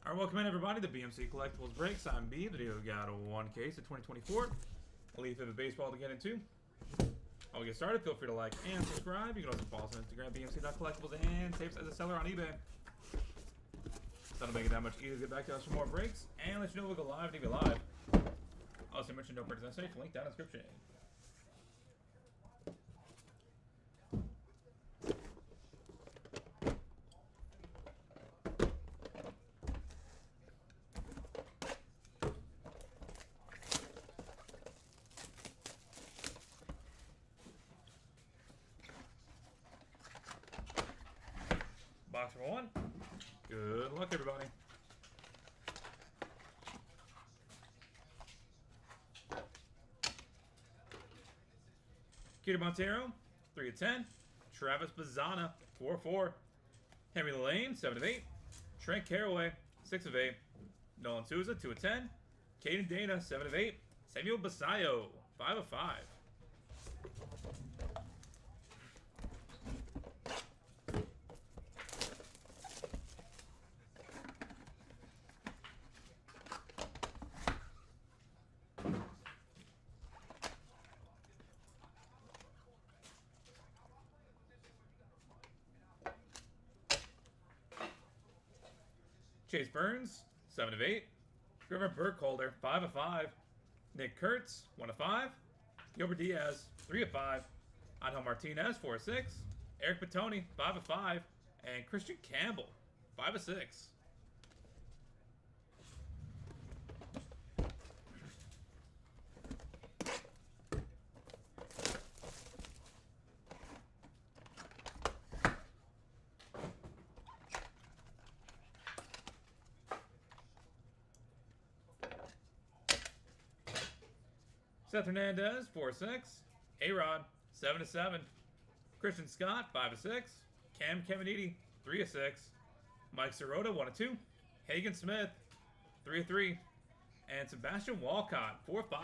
Alright, welcome in everybody to BMC Collectibles Breaks. I'm B. The video got one case of 2024. Leaf of a baseball to get into. While we get started, feel free to like and subscribe. You can also follow us on Instagram, bmc.collectibles, and save us as a seller on eBay. So that'll make it that much easier to get back to us for more breaks. And let you know we'll go live, TV live. Also mention no purchase necessary. Link down in the description. Box number one. Good luck, everybody. Keita Montero, 3 of 10. Travis Bazzana, 4 of 4. Henry Lane, 7 of 8. Trent Caraway, 6 of 8. Nolan Souza, 2 of 10. Caden Dana, 7 of 8. Samuel Basayo, 5 of 5. Chase Burns, 7 of 8. Trevor Burkholder, 5 of 5. Nick Kurtz, 1 of 5. Gilbert Diaz, 3 of 5. Angel Martinez, 4 of 6. Eric Petoni, 5 of 5. And Christian Campbell, 5 of 6. Seth Hernandez, 4 of 6. A-Rod, 7 of 7. Christian Scott, 5 of 6. Cam Caminiti, 3 of 6. Mike Sirota, 1 of 2. Hagen Smith, 3 of 3. And Sebastian Walcott, 4 of 5.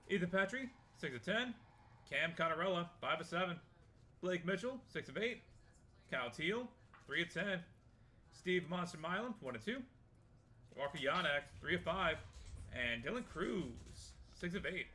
Ethan Petrie, 6 of 10. Cam Conarella, 5 of 7. Blake Mitchell, 6 of 8. Kyle Teal, 3 of 10. Steve Monster Milam, 1 of 2. Walker Yanek, 3 of 5. And Dylan Cruz, 6 of 8.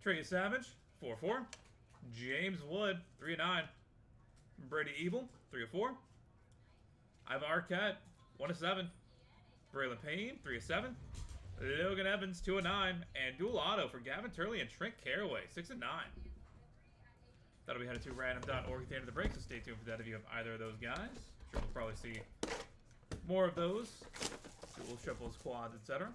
Trey Savage, 4 of 4. James Wood, 3 of 9. Brady Ebel, 3 of 4. Ivan Arquette, 1 of 7. Braylon Payne, 3 of 7. Logan Evans, 2 of 9. And dual auto for Gavin Turley and Trent Caraway, 6 of 9. That'll be headed to random.org at the end of the break, so stay tuned for that if you have either of those guys. I'm sure we'll probably see more of those. Dual, triples, quads, etc.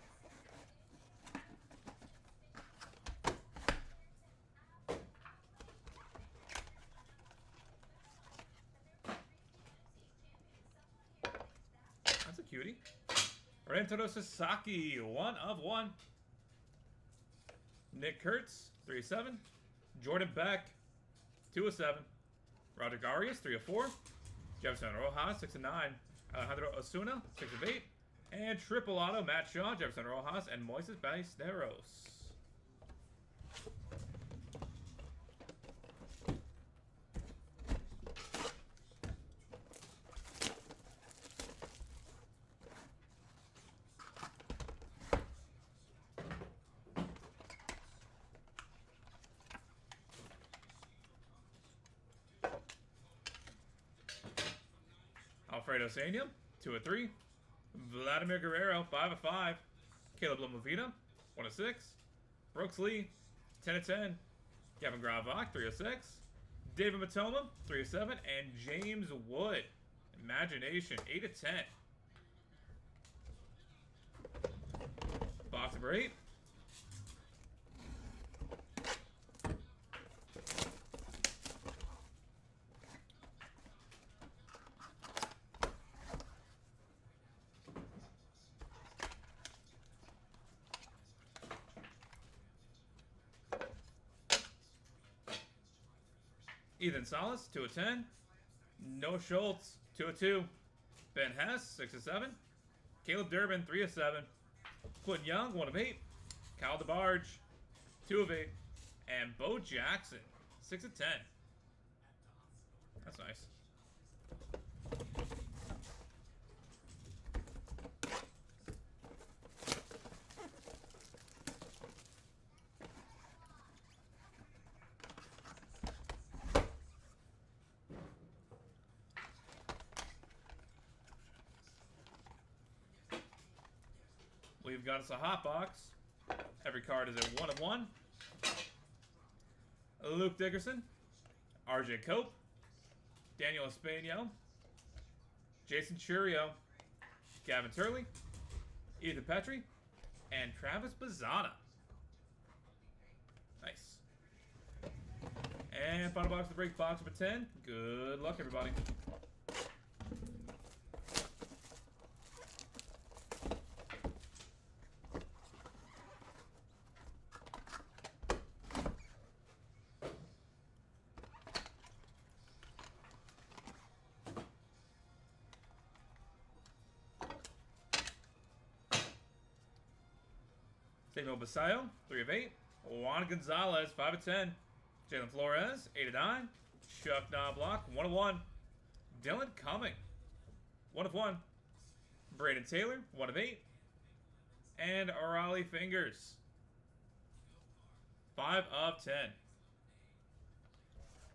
That's a cutie. Rentaro Sasaki, 1 of 1. Nick Kurtz, 3 of 7. Jordan Beck, 2 of 7. Roger Arias, 3 of 4. Jefferson Rojas, 6 of 9. Alejandro Osuna, 6 of 8. And triple auto, Matt Shaw, Jefferson Rojas, and Moises Ballesteros. Alfredo Sanium, 2 of 3. Vladimir Guerrero, 5 of 5. Caleb Lomovita, 1 of 6. Brooks Lee, 10 of 10. Gavin Gravak, 3 of 6. David Matoma, 3 of 7. And James Wood, Imagination, 8 of 10. Box number 8. Ethan Salas, 2 of 10. Noah Schultz, 2 of 2. Ben Hess, 6 of 7. Caleb Durbin, 3 of 7. Quinn Young, 1 of 8. Kyle DeBarge, 2 of 8. And Bo Jackson, 6 of 10. That's nice. We've got us a hot box. Every card is a 1 of 1. Luke Dickerson, RJ Cope, Daniel Espanio, Jason Churio, Gavin Turley, Ethan Petrie, and Travis Bazzana. Nice. And final box to break, box number 10. Good luck, everybody. Samuel Basayo, 3 of 8. Juan Gonzalez, 5 of 10. Jalen Flores, 8 of 9. Chuck Knobloch, 1 of 1. Dylan Cumming, 1 of 1. Braden Taylor, 1 of 8. And Raleigh Fingers, 5 of 10.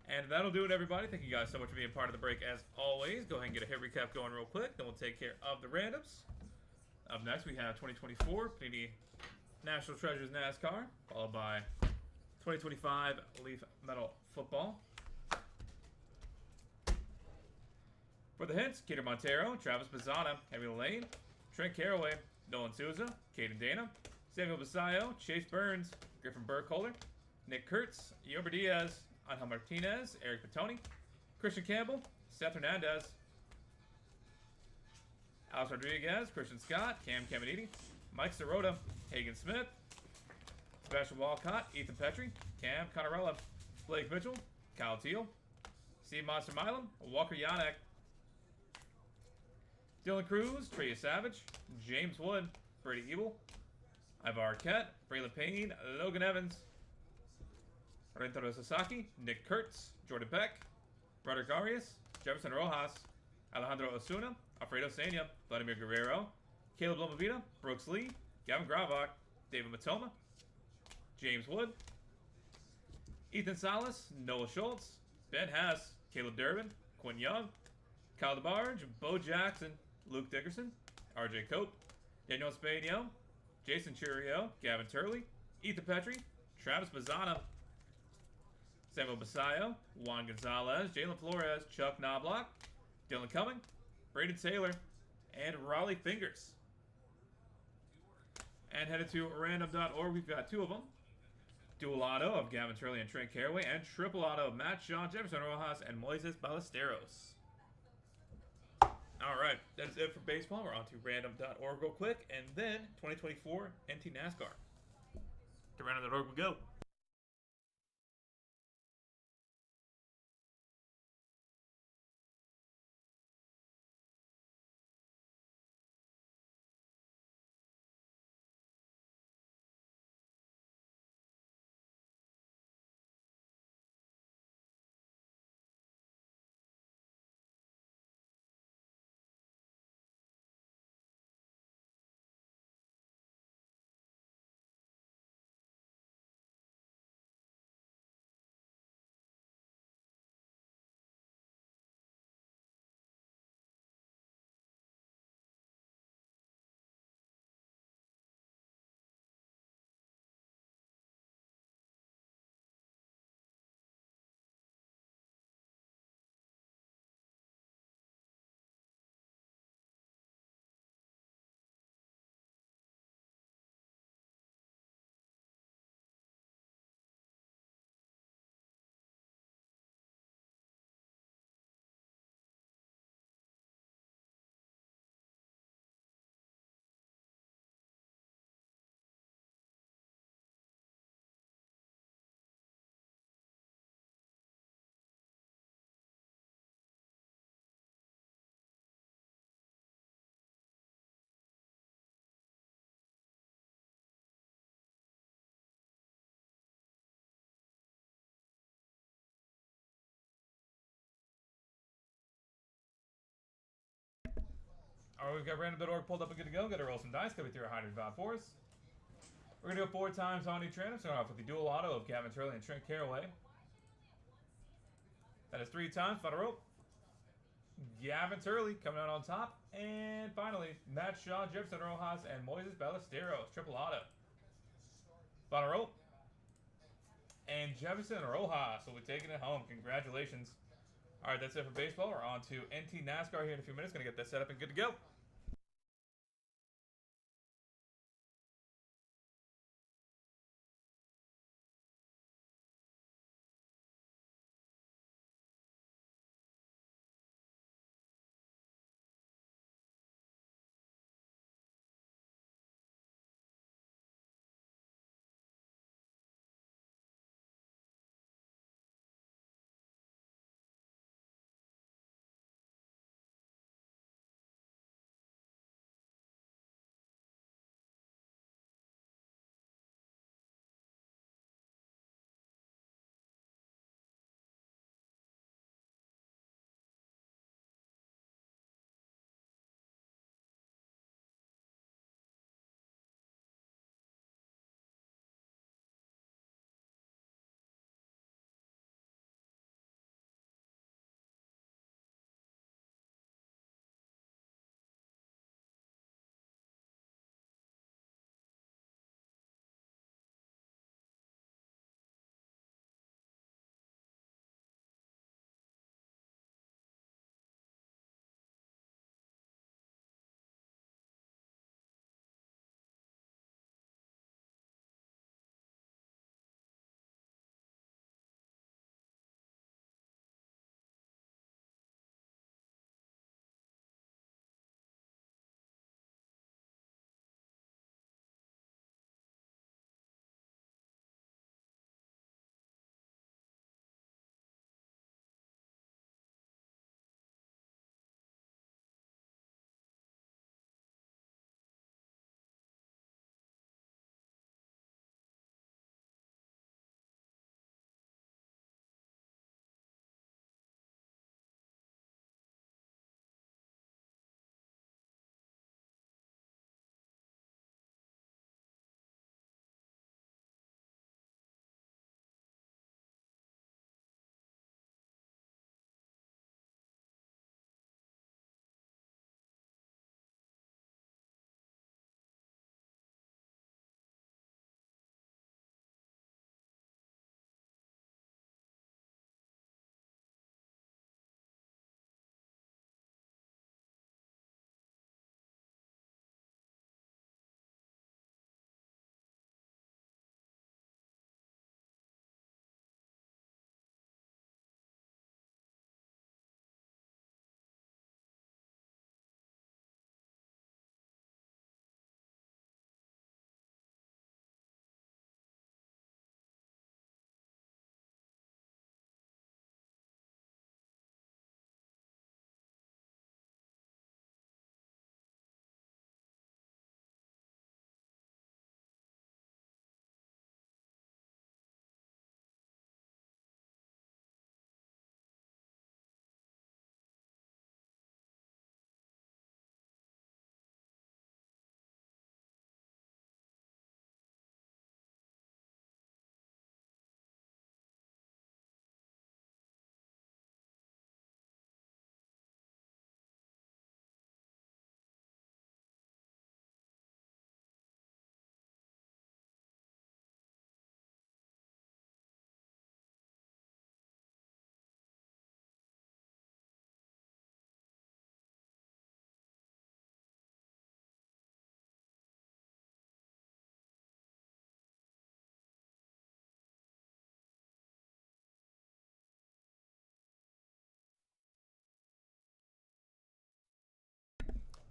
And that'll do it, everybody. Thank you guys so much for being part of the break as always. Go ahead and get a hit recap going real quick, then we'll take care of the randoms. Up next, we have 2024 Panini National Treasures NASCAR, followed by 2025 Leaf Metal Football. For the hints, Keter Montero, Travis Bazzana, Henry Lane, Trent Carraway, Nolan Souza, Caden Dana, Samuel Basayo, Chase Burns, Griffin Burkholder, Nick Kurtz, Yober Diaz, Angel Martinez, Eric Petoni, Christian Campbell, Seth Hernandez, Alex Rodriguez, Christian Scott, Cam Caminiti, Mike Sirota, Hagen Smith, Sebastian Walcott, Ethan Petrie, Cam Connorella, Blake Mitchell, Kyle Teal, Steve Monster Milam, Walker Yanek, Dylan Cruz, Trey Savage, James Wood, Brady Ebel, Ivar Arquette, Braylon Payne, Logan Evans, Rentaro Sasaki, Nick Kurtz, Jordan Beck, Roderick Arias, Jefferson Rojas, Alejandro Osuna, Alfredo Sena, Vladimir Guerrero, Caleb Lomavita, Brooks Lee, Gavin Gravak, David Matoma, James Wood, Ethan Salas, Noah Schultz, Ben Hess, Caleb Durbin, Quinn Young, Kyle DeBarge, Bo Jackson, Luke Dickerson, RJ Cope, Daniel Espanio, Jason Churio, Gavin Turley, Ethan Petrie, Travis Bazzana, Samuel Basayo, Juan Gonzalez, Jalen Flores, Chuck Knobloch, Dylan Cumming, Braden Taylor, and Raleigh Fingers. And headed to random.org, we've got 2 of them. Dual auto of Gavin Turley and Trent Carraway, and triple auto of Matt Shaw, Jefferson Rojas, and Moises Ballesteros. Alright, that is it for baseball. We're on to random.org real quick, and then 2024 NT NASCAR. To random.org we go. Alright, we've got random.org pulled up and good to go. Got to roll some dice. Coming through 100 Bob for us. We're going to go 4 times on each random. Starting off with the dual auto of Gavin Turley and Trent Caraway. That is 3 times. Final roll. Gavin Turley coming out on top. And finally, Matt Shaw, Jefferson Rojas, and Moises Ballesteros. Triple auto. Final roll. And Jefferson Rojas will be taking it home. Congratulations. Alright, that's it for baseball. We're on to NT NASCAR here in a few minutes. Going to get that set up and good to go.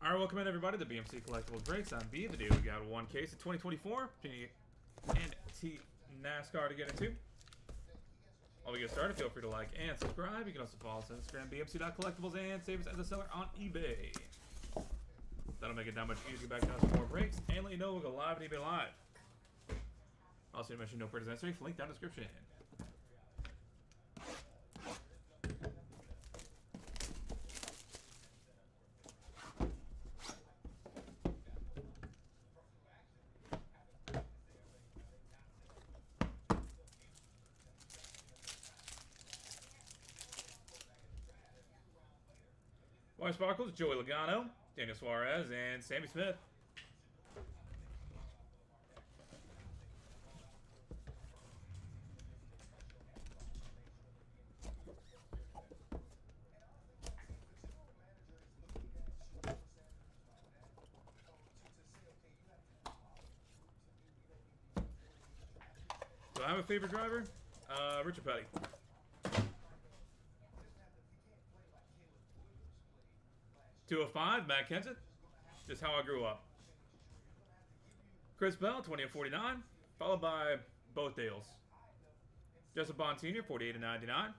Alright, welcome in everybody to BMC Collectibles Breaks. I'm B. Today we got one case of 2024 Panini NT NASCAR to get into. While we get started, feel free to like and subscribe. You can also follow us on Instagram, bmc.collectibles, and save us as a seller on eBay. That'll make it that much easier to get back to us for more breaks. And let you know we'll go live on eBay Live. Also, mention no purchase necessary. Link down in the description. White Sparkles, Joey Logano, Daniel Suarez, and Sammy Smith. Do I have a favorite driver? Richard Petty. $205, Matt Kenseth. Just how I grew up. Chris Bell, 20/49, followed by both Dales. Justin Bond Sr., 48/99.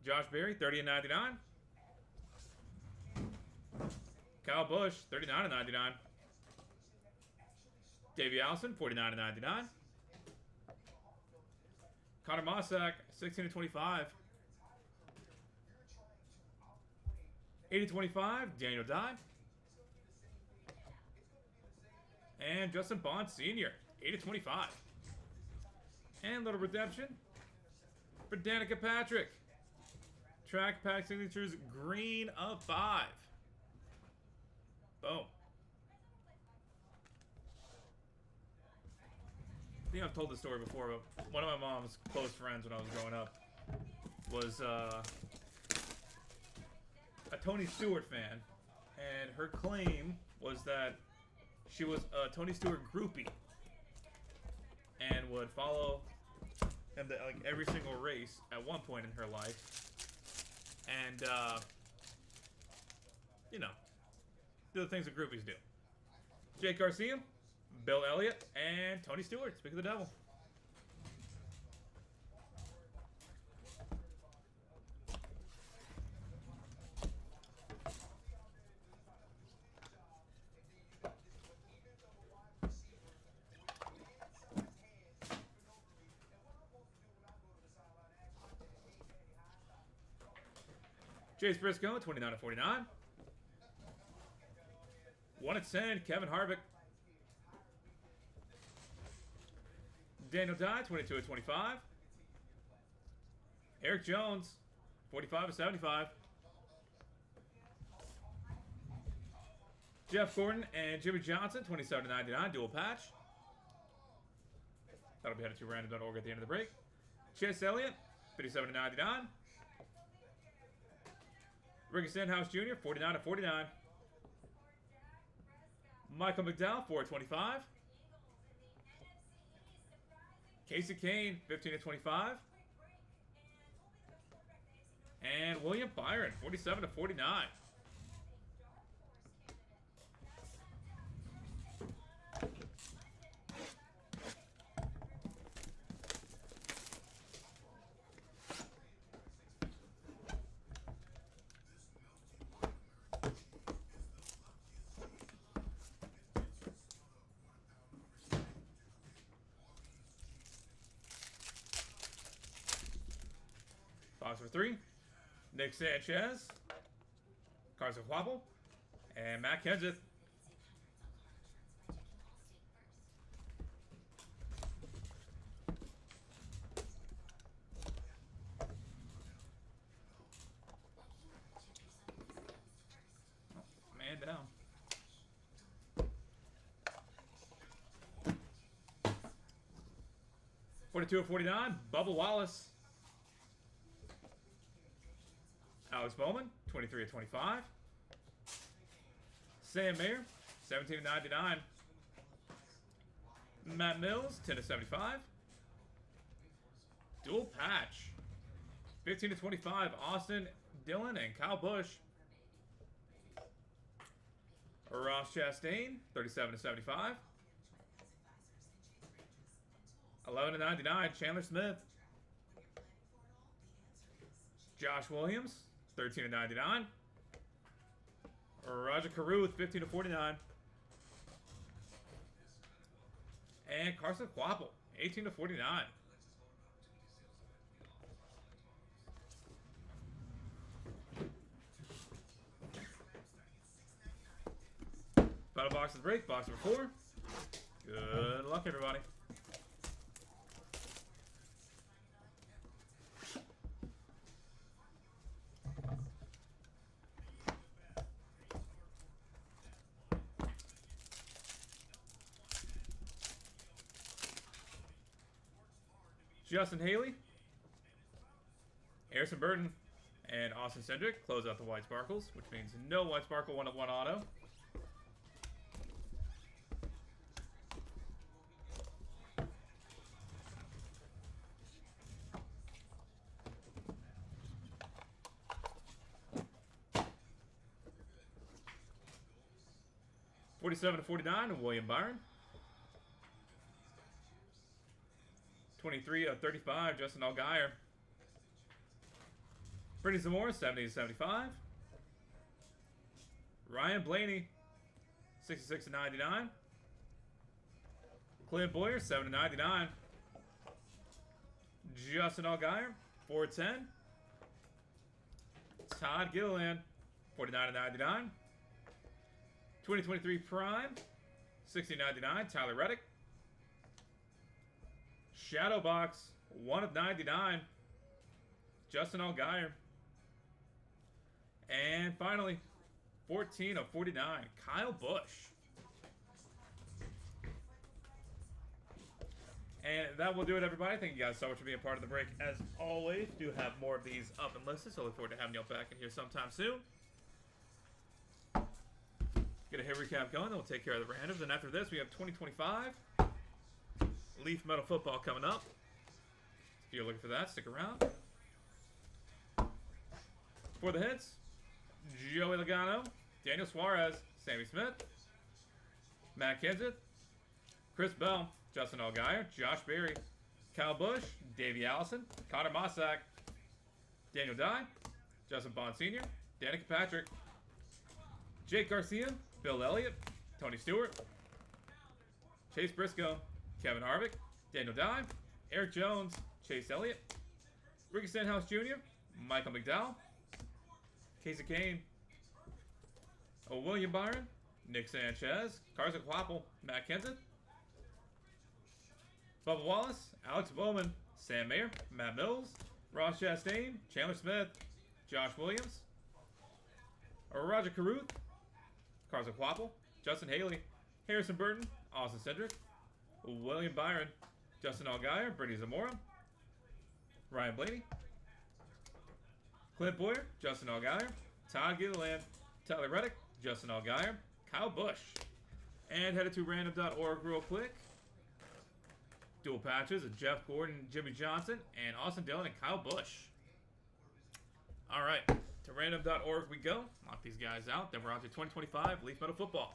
Josh Berry, 30/99. Kyle Busch, 39/99. Davey Allison, 49/99. Connor Mossack, 16/25. 80/25, Daniel Dye. And Justin Bond Sr., 8/25. And little redemption for Danica Patrick. Track Pack Signatures, green of 5. Boom. I think I've told this story before, but one of my mom's close friends when I was growing up was a Tony Stewart fan, and her claim was that she was a Tony Stewart groupie and would follow him to like every single race at one point in her life, and you know, do the things that groupies do. Jake Garcia, Bill Elliott, and Tony Stewart. Speak of the devil. Chase Briscoe, 29/49. 1/10, Kevin Harvick. Daniel Dye, 22/25. Eric Jones, 45/75. Jeff Gordon and Jimmy Johnson, 27/99, dual patch. That'll be headed to random.org at the end of the break. Chase Elliott, 57/99. Ricky Stenhouse Jr., 49/49. Michael McDowell, 4/25. Casey Kane, 15/25. And William Byron, 47/49. Box for 3. Nick Sanchez, Carson Quapple, and Matt Kenseth. Man down. $42/49, Bubba Wallace. Alex Bowman, 23/25. Sam Mayer, 17/99. Matt Mills, 10/75. Dual patch, 15/25. Austin Dillon and Kyle Busch. Ross Chastain, 37/75. 11/99. Chandler Smith. Josh Williams, 13/99. Roger Caruth, 15/49. And Carson Quapple, 18/49. Final box of the break, box number 4. Good luck, everybody. Justin Haley, Harrison Burton, and Austin Cindric. Close out the white sparkles, which means no white sparkle 1/1 auto. /49, William Byron. 23/35, Justin Allgaier. Brittany Zamora, 70/75. Ryan Blaney, 66/99. Clint Boyer, 7/99. Justin Allgaier, 4/10. Todd Gilliland, 49/99. 2023 Prime, 60/99. Tyler Reddick. Shadow Box, 1/99. Justin Allgaier. And finally, 14/49. Kyle Busch. And that will do it, everybody. Thank you guys so much for being part of the break. As always, do have more of these up and listed, so I look forward to having you all back in here sometime soon. Get a hit recap going, then we'll take care of the randoms. And after this, we have 2025 Leaf Metal Football coming up. If you're looking for that, stick around. For the hits, Joey Logano, Daniel Suarez, Sammy Smith, Matt Kenseth, Chris Bell, Justin Allgaier, Josh Berry, Kyle Busch, Davey Allison, Connor Mossack, Daniel Dye, Justin Bond Sr., Danica Patrick, Jake Garcia, Bill Elliott, Tony Stewart, Chase Briscoe, Kevin Harvick, Daniel Dye, Eric Jones, Chase Elliott, Ricky Stenhouse Jr., Michael McDowell, Casey Kane, William Byron, Nick Sanchez, Carson Quapple, Matt Kenseth, Bubba Wallace, Alex Bowman, Sam Mayer, Matt Mills, Ross Chastain, Chandler Smith, Josh Williams, Roger Caruth, Carson Quapple, Justin Haley, Harrison Burton, Austin Cindric, William Byron, Justin Allgaier, Brittany Zamora, Ryan Blaney, Clint Boyer, Justin Allgaier, Todd Gilliland, Tyler Reddick, Justin Allgaier, Kyle Busch. And headed to random.org real quick. Dual patches of Jeff Gordon, Jimmy Johnson, and Austin Dillon and Kyle Busch. All right, to random.org we go. Knock these guys out. Then we're on to 2025 Leaf Metal Football.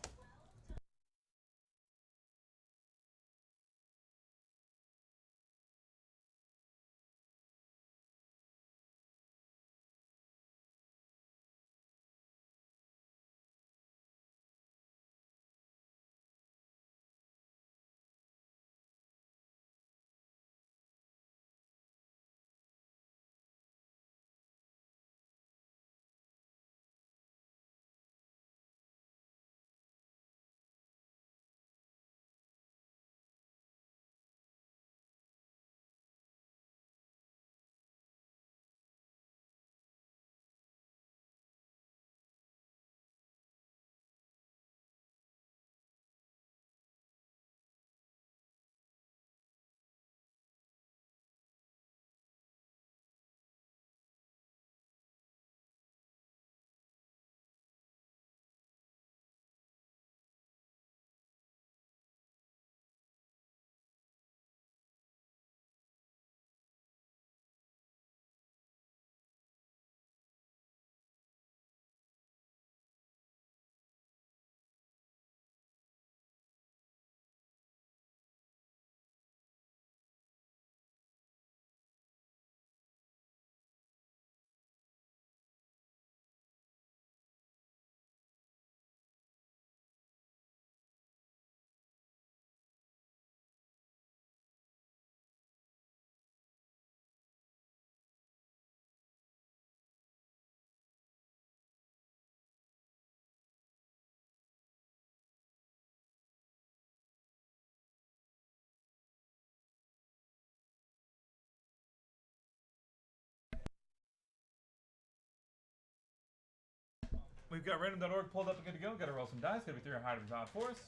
We've got random.org pulled up and good to go. Got to roll some dice. Got to be 3 or higher to be found for us.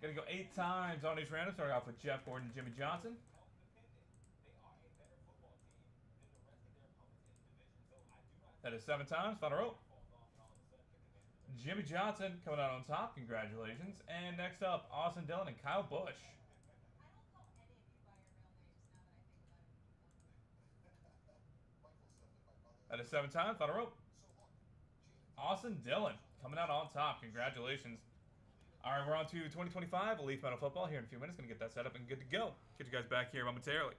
Got to go 8 times on each random. Starting off with Jeff Gordon and Jimmy Johnson. That is 7 times. Final row. Jimmy Johnson coming out on top. Congratulations. And next up, Austin Dillon and Kyle Busch. That is 7 times. Final row. Austin Dillon coming out on top. Congratulations. All right, we're on to 2025 Elite Metal Football here in a few minutes. Going to get that set up and good to go. Get you guys back here momentarily.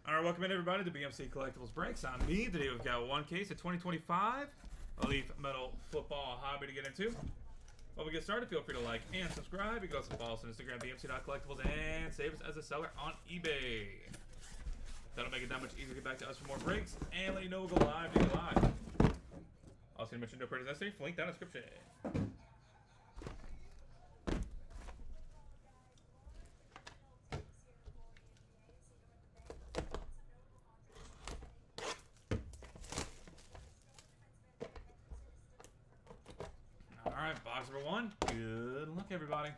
Alright, welcome in everybody to BMC Collectibles Breaks. I'm me. Today we've got one case of 2025 Elite Metal Football Hobby to get into. While we get started, feel free to like and subscribe. You can also follow us on Instagram, BMC.collectibles, and save us as a seller on eBay. That'll make it that much easier to get back to us for more breaks and let you know we'll go live. You go live. Also, going to mention no purchase necessary. Link down in the description. Alright, box number one. Good luck, everybody.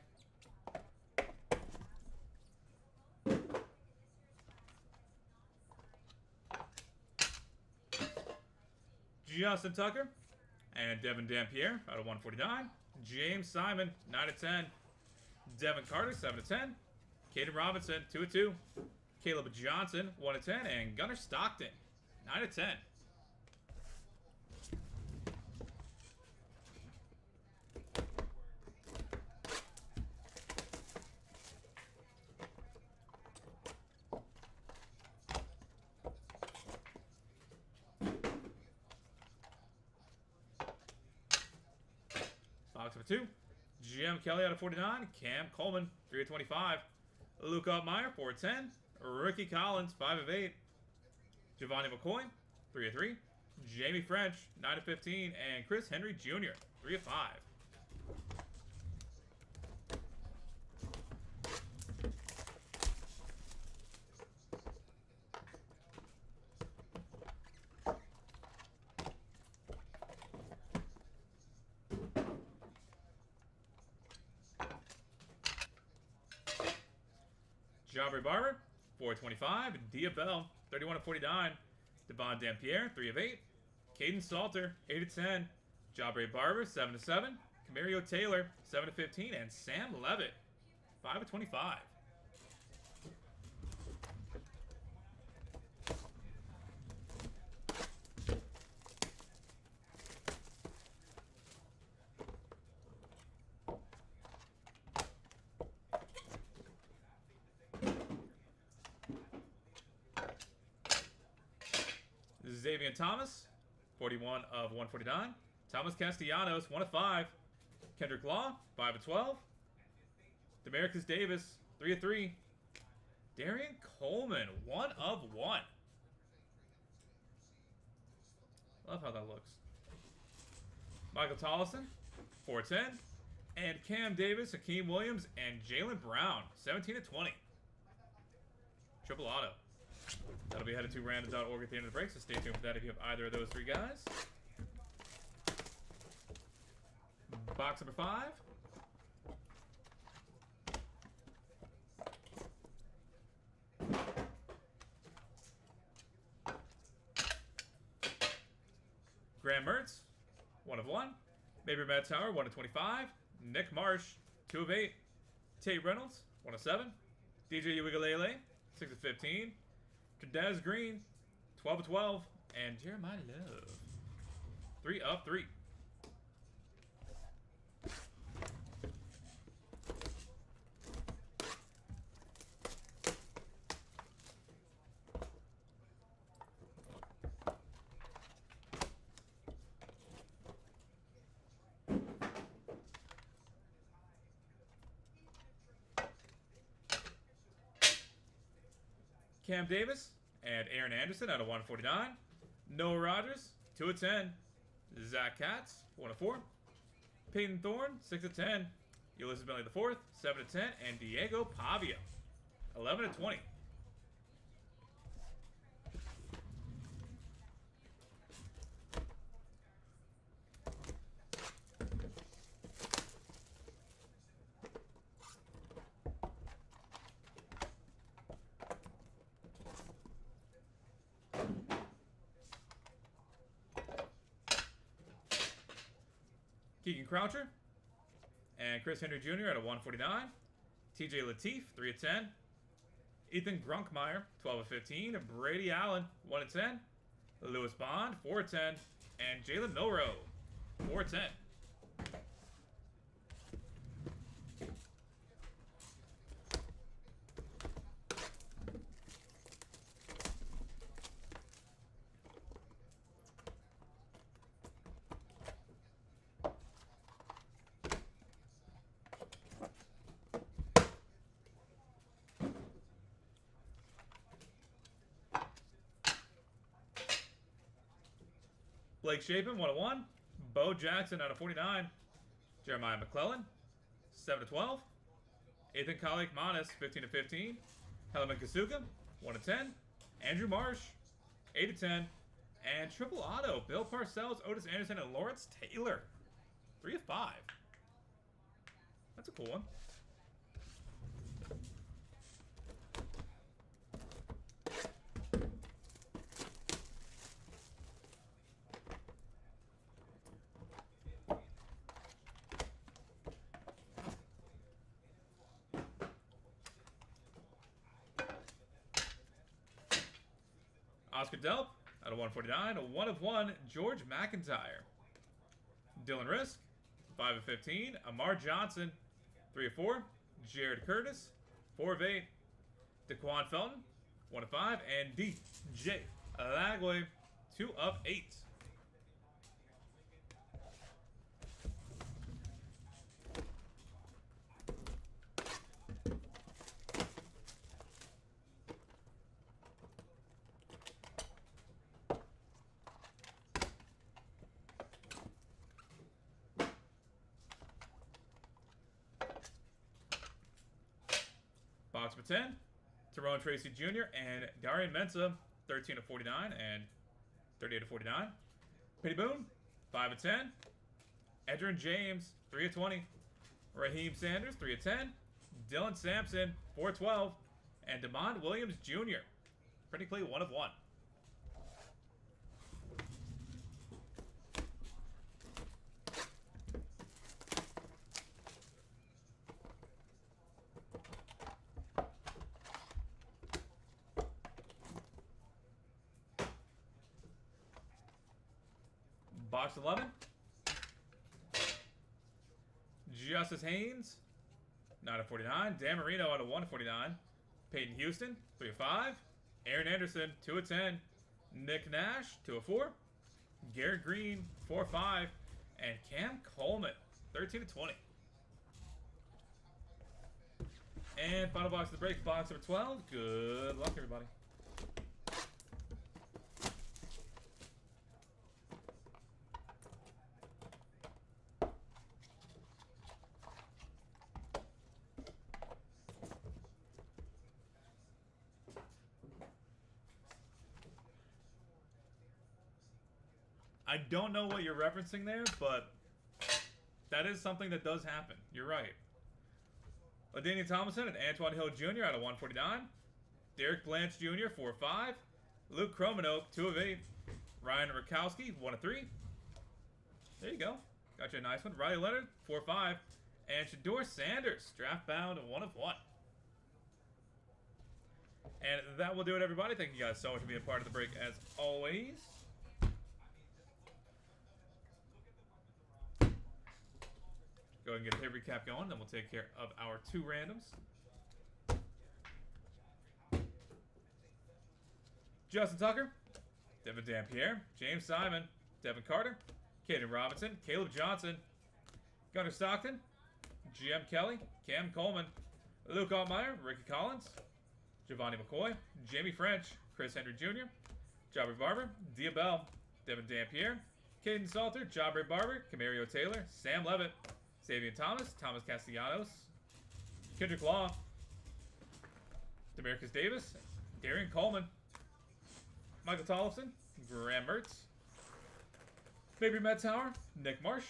Justin Tucker and Devin Dampierre out of 149. James Simon, 9/10. Devin Carter, 7/10. Caden Robinson, 2/2. Caleb Johnson, 1/10. And Gunnar Stockton, 9/10. Box number two. Jim Kelly out of 49. Cam Coleman, 3/25. Luke Altmaier, 4/10. Ricky Collins, 5/8. Giovanni McCoy, 3/3. Jamie French, 9/15. And Chris Henry Jr., 3/5. Jabari Barber, 4/25. Diabell, 31/49. Devon Dampierre, 3/8. Caden Salter, 8/10. Jabari Barber, 7/7. Camario Taylor, 7/15. And Sam Levitt, 5/25. Xavier Thomas, 41/149. Thomas Castellanos, 1/5. Kendrick Law, 5/12. Demarcus Davis, 3/3. Darian Coleman, 1/1. Love how that looks. Michael Tollison, 4/10. And Cam Davis, Hakeem Williams, and Jalen Brown, 17/20. Triple auto. That'll be headed to random.org at the end of the break, so stay tuned for that if you have either of those three guys. Box number 5. Graham Mertz, 1/1. Mabry Madtower, 1/25. Nick Marsh, 2/8. Tate Reynolds, 1/7. DJ Uigalele, 6/15. Kadaz Green, 12/12. And Jeremiah Love, 3/3. Cam Davis and Aaron Anderson out of 149. Noah Rogers, 2/10. Zach Katz, 1/4. Peyton Thorne, 6/10. Ulysses Bentley IV, 7/10. And Diego Pavia, 11/20. Keegan Croucher and Chris Henry Jr. out of 149. TJ Lateef, 3/10. Ethan Grunkmeyer, 12/15. Brady Allen, 1/10. Lewis Bond, 4/10. And Jalen Milroe, 4/10. Blake Shapen, 101. Bo Jackson out of 49. Jeremiah McClellan, 7/12. Ethan Kalik-Manis, 15/15. Helaman Kasuga, 1/10. Andrew Marsh, 8/10. And triple auto, Bill Parcells, Otis Anderson, and Lawrence Taylor, 3/5. That's a cool one. Oscar Delp out of 149, a 1/1, George McIntyre. Dylan Risk, 5/15. Amar Johnson, 3/4. Jared Curtis, 4/8. Daquan Felton, 1/5. And DJ Lagway, 2/8. Box for 10, Tyrone Tracy Jr. and Darian Mensah, 13/49 and 38/49. Petty Boone, 5/10. Edgerrin James, 3/20. Raheem Sanders, 3/10. Dylan Sampson, 4/12. And DeMond Williams Jr., critically 1/1. Box 11. Justice Haynes, 9/49. Dan Marino out of 1/49. Peyton Houston, 3/5. Aaron Anderson, 2/10. Nick Nash, 2/4. Garrett Green, 4/5. And Cam Coleman, 13/20. And final box of the break, box number 12. Good luck, everybody. I don't know what you're referencing there, but that is something that does happen. You're right. LaDainian Tomlinson and Antoine Hill Jr. out of 149. Derek Blanche Jr., 4/5. Luke Kromanoke, 2/8. Ryan Rakowski, 1/3. There you go. Got you a nice one. Riley Leonard, 4/5. And Shador Sanders, draft bound, 1/1. And that will do it, everybody. Thank you guys so much for being a part of the break, as always. Go ahead and get a hit recap going, then we'll take care of our 2 randoms. Justin Tucker, Devin Dampierre, James Simon, Devin Carter, Caden Robinson, Caleb Johnson, Gunnar Stockton, GM Kelly, Cam Coleman, Luke Altmaier, Ricky Collins, Giovanni McCoy, Jamie French, Chris Henry Jr., Jabari Barber, Dia Bell, Devin Dampierre, Caden Salter, Jabari Barber, Camario Taylor, Sam Levitt, Savion Thomas, Thomas Castellanos, Kendrick Law, Demarcus Davis, Darian Coleman, Michael Tollefson, Graham Mertz, Baby Matt Tower, Nick Marsh,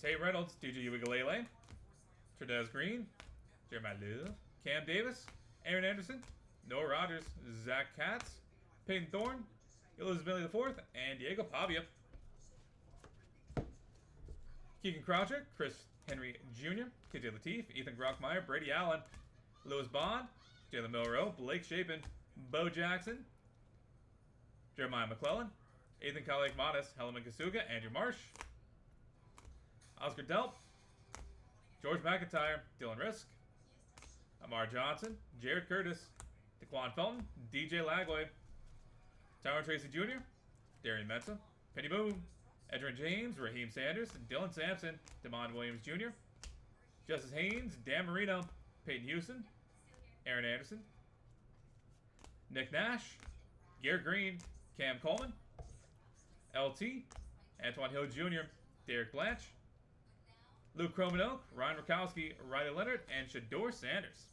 Tate Reynolds, DJ Uigalele, Trudez Green, Jeremiah Love, Cam Davis, Aaron Anderson, Noah Rogers, Zach Katz, Peyton Thorne, Elizabeth IV, and Diego Pavia. Keegan Croucher, Chris Henry Jr., KJ Lateef, Ethan Grockmeyer, Brady Allen, Lewis Bond, Jalen Milroe, Blake Shapen, Bo Jackson, Jeremiah McClellan, Ethan Kalik-Manis, Helaman Kasuga, Andrew Marsh, Oscar Delp, George McIntyre, Dylan Risk, Amar Johnson, Jared Curtis, Daquan Felton, DJ Lagway, Tyrone Tracy Jr., Darian Mensah, Penny Boone, Edgerrin James, Raheem Sanders, Dylan Sampson, DeMond Williams Jr., Justice Haynes, Dan Marino, Peyton Houston, Aaron Anderson, Nick Nash, Garrett Green, Cam Coleman, LT, Antoine Hill Jr., Derek Blanche, Luke Romano, Ryan Rakowski, Riley Leonard, and Shador Sanders.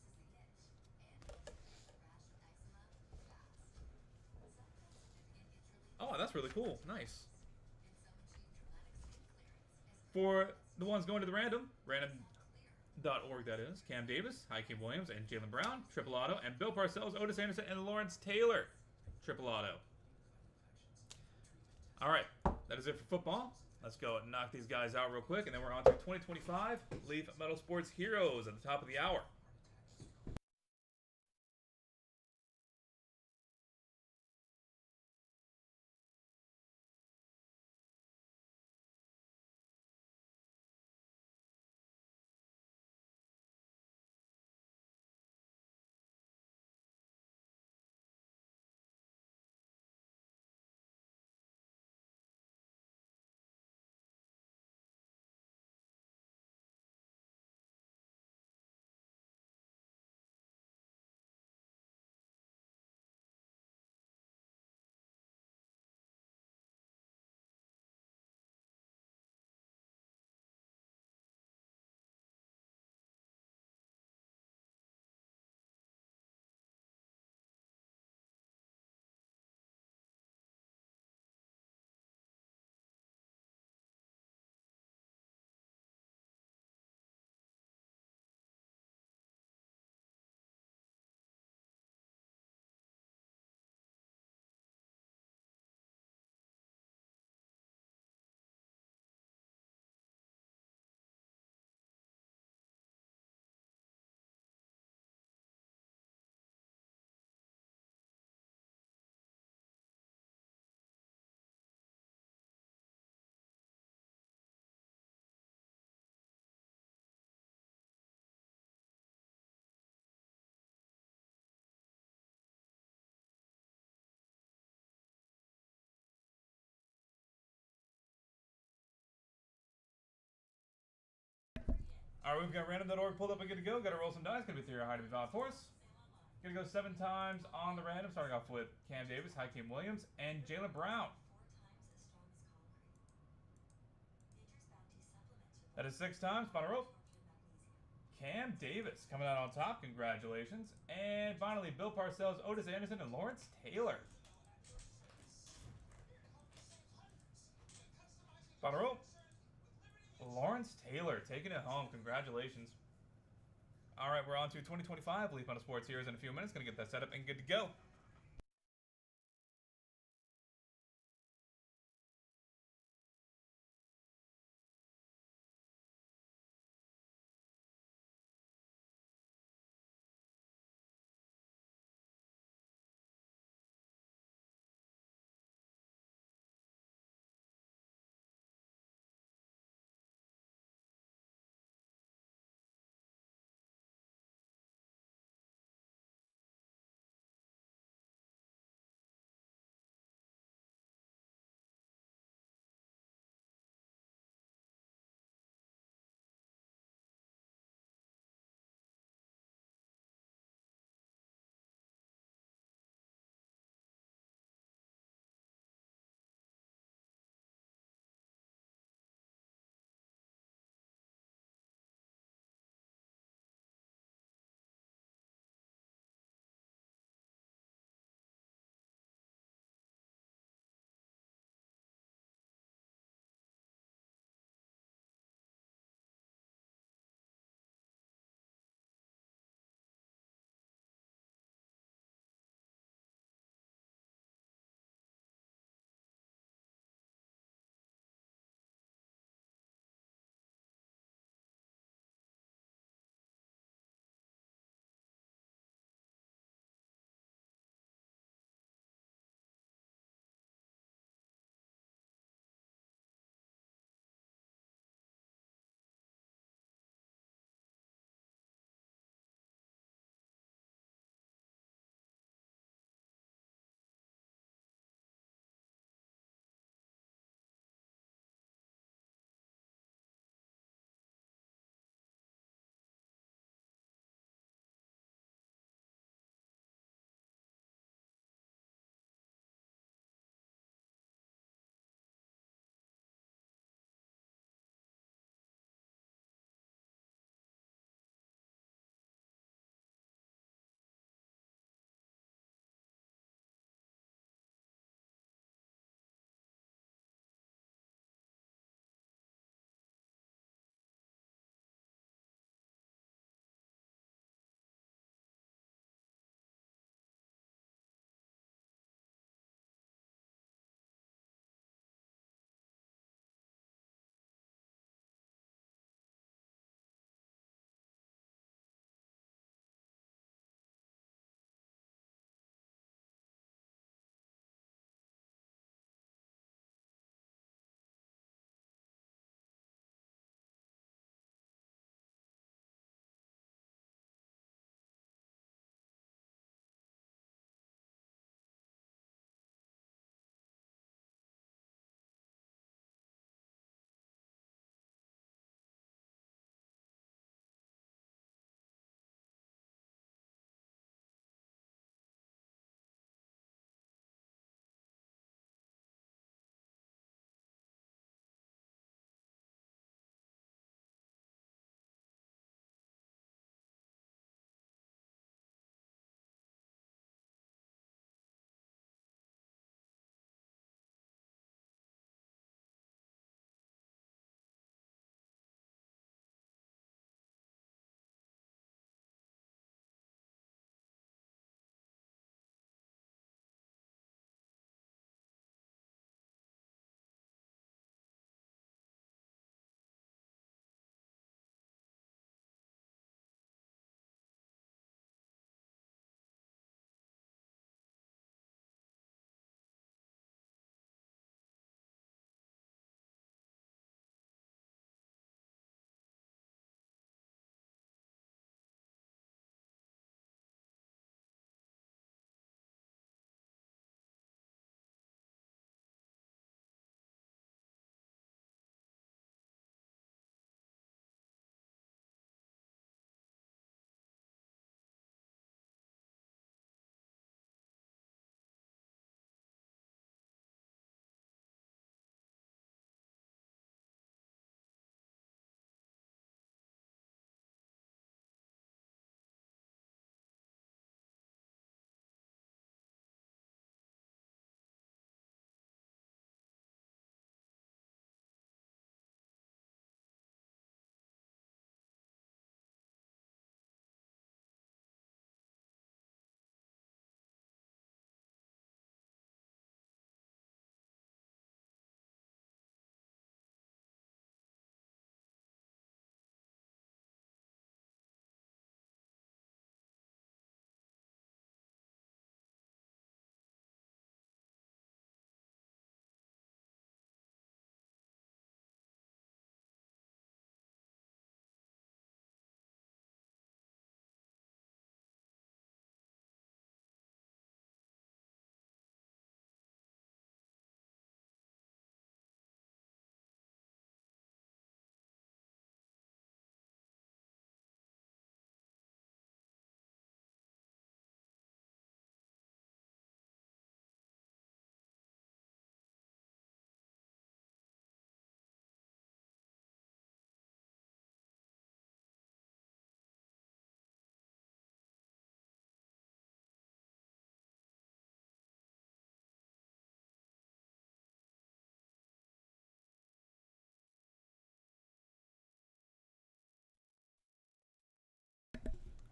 Oh, that's really cool. Nice. For the ones going to the random.org, that is, Cam Davis, Hakeem Williams, and Jalen Brown, triple auto, and Bill Parcells, Otis Anderson, and Lawrence Taylor, triple auto. All right, that is it for football. Let's go and knock these guys out real quick, and then we're on to 2025 Leaf Metal Sports Heroes at the top of the hour. All right, we've got random.org pulled up and good to go. Got to roll some dice. Going to be through your high to be valid for us. Going to go 7 times on the random, starting off with Cam Davis, Hakeem Williams, and Jalen Brown. That is 6 times. Final roll. Cam Davis coming out on top. Congratulations. And finally, Bill Parcells, Otis Anderson, and Lawrence Taylor. Final roll. Lawrence Taylor taking it home. Congratulations. All right, we're on to 2025 Leaf Metal Sports Heroes in a few minutes. Going to get that set up and good to go.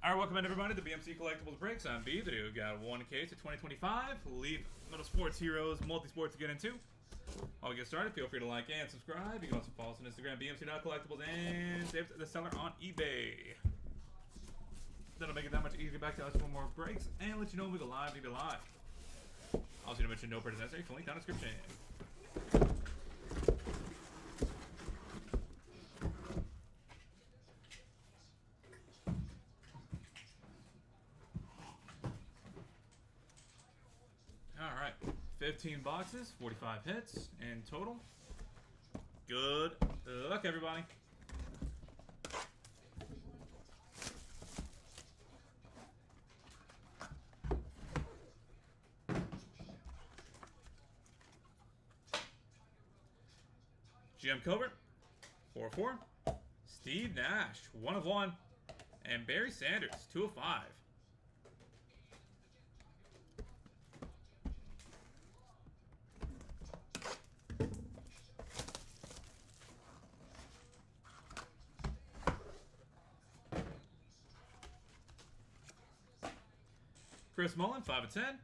All right, welcome in everybody to BMC Collectibles Breaks. I'm B. Today we got one case of 2025 Leaf Metal Sports Heroes multi-sport to get into. While we get started, feel free to like and subscribe. You can also follow us on Instagram, BMC.collectibles, and save the seller on eBay. That'll make it that much easier back to us for more breaks and let you know when we go live, leave it live. Also, to mention no purchase necessary, full link down description. Alright, 15 boxes, 45 hits in total. Good luck, everybody. GM Covert, 4/4. Steve Nash, 1/1. And Barry Sanders, 2/5. Chris Mullen, 5/10.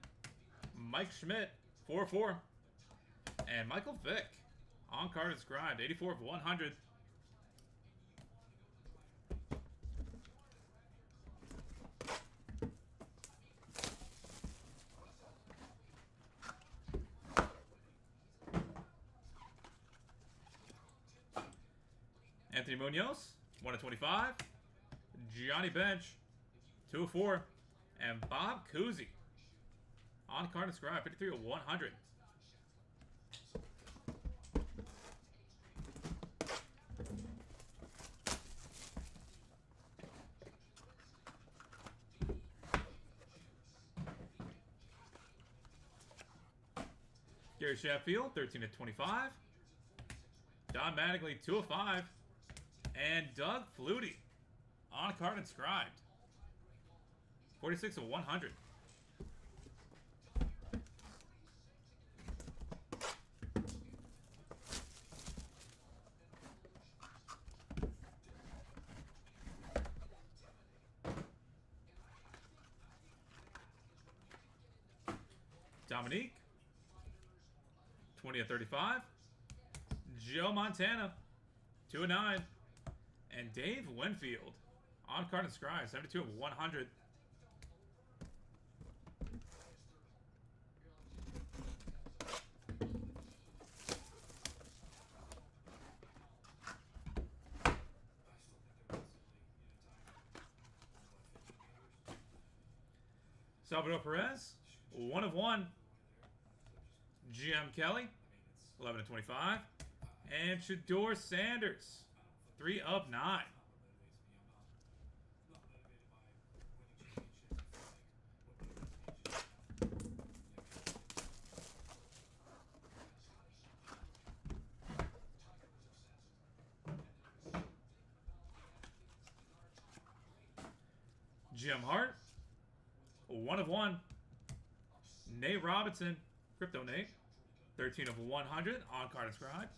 Mike Schmidt, 4/4. And Michael Vick, on card inscribed, 84/100. Anthony Munoz, 1/25. Johnny Bench, 2/4. And Bob Cousy, on card inscribed, 53/100. Gary Sheffield, 13/25. Don Mattingly, 2/5. And Doug Flutie, on card inscribed, 46/100. Dominique, 20/35. Joe Montana, 2/9. And Dave Winfield, on card inscribed, 72/100. Salvador Perez, 1/1. GM Kelly, 11/25. And Shador Sanders, 3/9. Jim Hart, 1/1. Nate Robinson, Crypto Nate, 13/100, on card inscribed.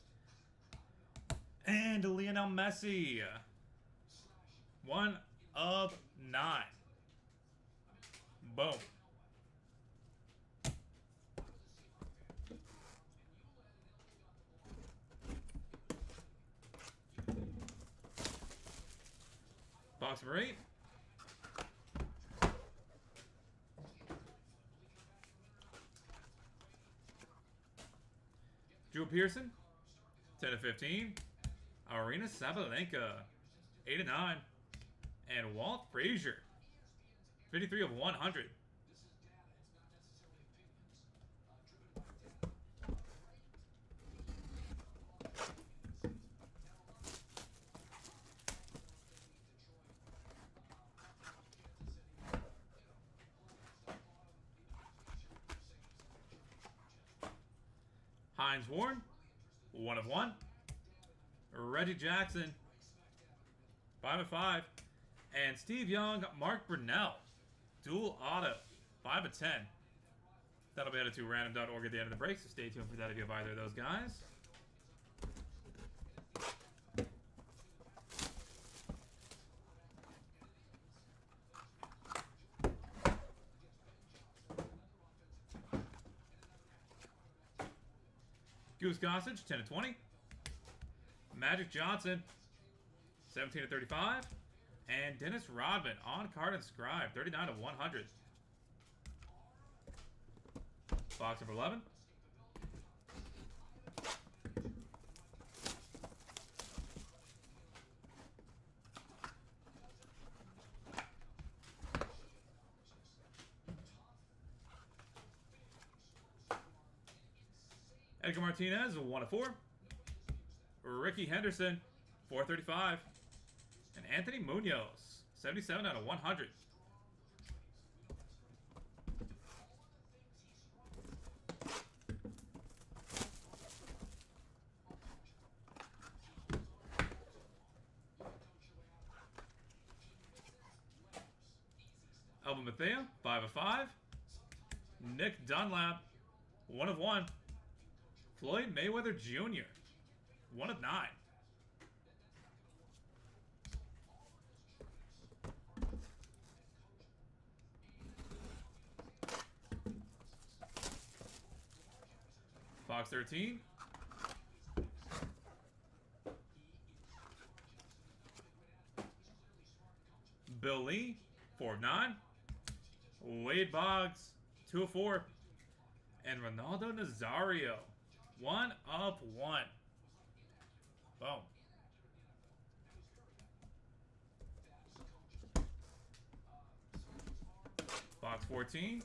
And Lionel Messi, 1/9. Boom. Box number 8. Drew Pearson, 10/15. Arena Sabalenka, 8/9. And Walt Frazier, 53/100. Hines Ward, 1/1. Reggie Jackson, 5/5. And Steve Young, Mark Brunell, dual auto, 5/10. That'll be added to random.org at the end of the break, so stay tuned for that if you have either of those guys. Goose Gossage, 10 to 20. Magic Johnson, 17 to 35. And Dennis Rodman on card inscribed, 39 to 100. Box number 11. Edgar Martinez, 1 of 4. Ricky Henderson, 435. And Anthony Munoz, 77 out of 100. Alvin Mathea, 5 of 5. Nick Dunlap, 1 of 1. Floyd Mayweather Jr., 1 of 9. Box 13. Bill Lee, 4 of 9. Wade Boggs, 2 of 4. And Ronaldo Nazario, 1 of 1. Boom. Box 14.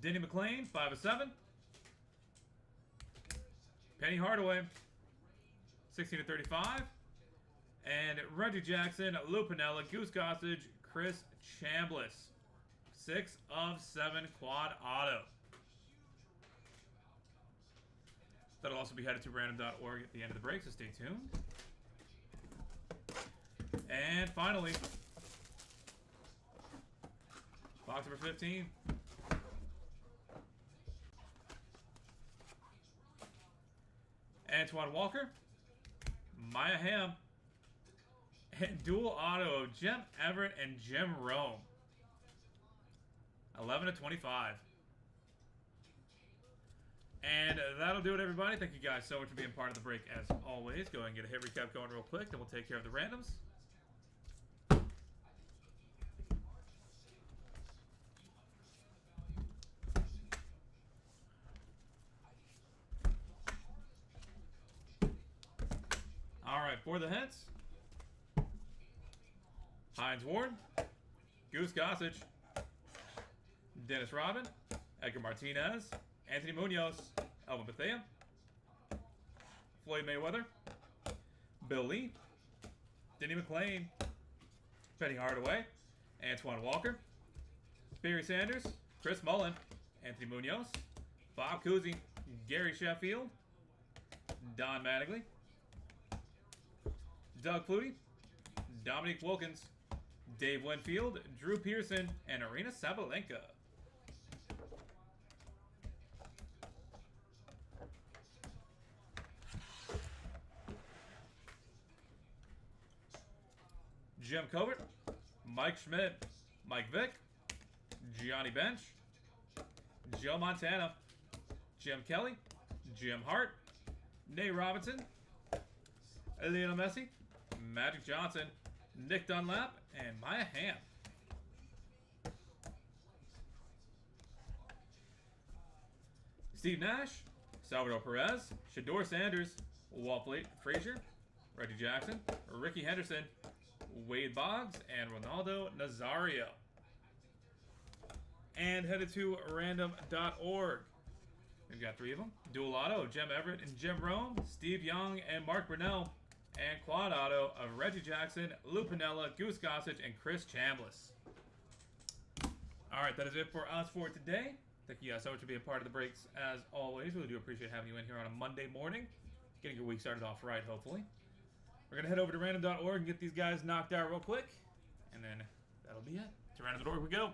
Denny McLean, 5 of 7. Penny Hardaway, 16 to 35. And Reggie Jackson, Lou Piniella, Goose Gossage, Chris Chambliss, 6 of 7 quad auto. That'll also be headed to random.org at the end of the break, so stay tuned. And finally, box number 15. Antoine Walker, Maya Hamm, and dual auto of Jem Everett and Jim Rome, 11 to 25. And that'll do it, everybody. Thank you guys so much for being part of the break as always. Go ahead and get a hit recap going real quick, then we'll take care of the randoms. Alright, for the hits, Hines Ward, Goose Gossage, Dennis Rodman, Edgar Martinez, Anthony Munoz, Alvin Bethea, Floyd Mayweather, Bill Lee, Denny McLean, Penny Hardaway, Antoine Walker, Barry Sanders, Chris Mullen, Anthony Munoz, Bob Cousy, Gary Sheffield, Don Mattingly, Doug Flutie, Dominique Wilkins, Dave Winfield, Drew Pearson, and Arena Sabalenka. Jim Covert, Mike Schmidt, Mike Vick, Gianni Bench, Joe Montana, Jim Kelly, Jim Hart, Nate Robinson, Lionel Messi, Magic Johnson, Nick Dunlap, and Maya Hamm. Steve Nash, Salvador Perez, Shador Sanders, Walt Frazier, Reggie Jackson, Ricky Henderson, Wade Boggs, and Ronaldo Nazario. And headed to random.org. We've got 3 of them. Dual auto of Jem Everett and Jim Rome, Steve Young and Mark Brunell, and quad auto of Reggie Jackson, Lou Piniella, Goose Gossage, and Chris Chambliss. Alright, that is it for us for today. Thank you guys so much for being part of the breaks as always. Really do appreciate having you in here on a Monday morning. Getting your week started off right, hopefully. We're going to head over to random.org and get these guys knocked out real quick. And then that'll be it. To random.org we go.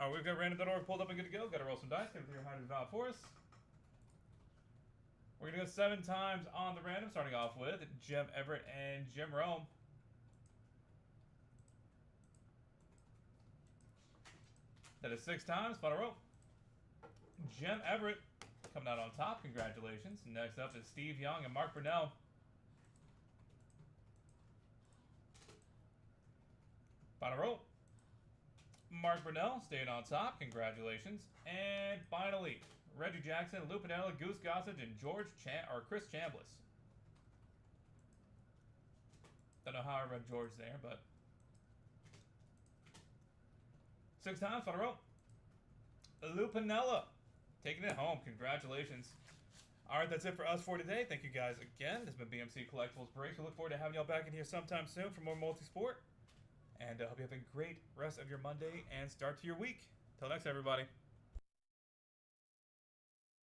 All right, we've got random.org pulled up and good to go. Got to roll some dice. Got to clear how to valid for us. We're going to go 7 times on the random, starting off with Jim Everett and Jim Rome. That is 6 times. Final row. Jim Everett coming out on top. Congratulations. Next up is Steve Young and Mark Brunell. Final row. Mark Brunell staying on top. Congratulations. And finally, Reggie Jackson, Lou Piniella, Goose Gossage, and Chris Chambliss. Don't know how I read George there, but 6 times, final row. Lou Piniella taking it home. Congratulations. All right, that's it for us for today. Thank you guys again. This has been BMC Collectibles Breaks. We look forward to having y'all back in here sometime soon for more multi-sport. And I hope you have a great rest of your Monday and start to your week. Till next, everybody.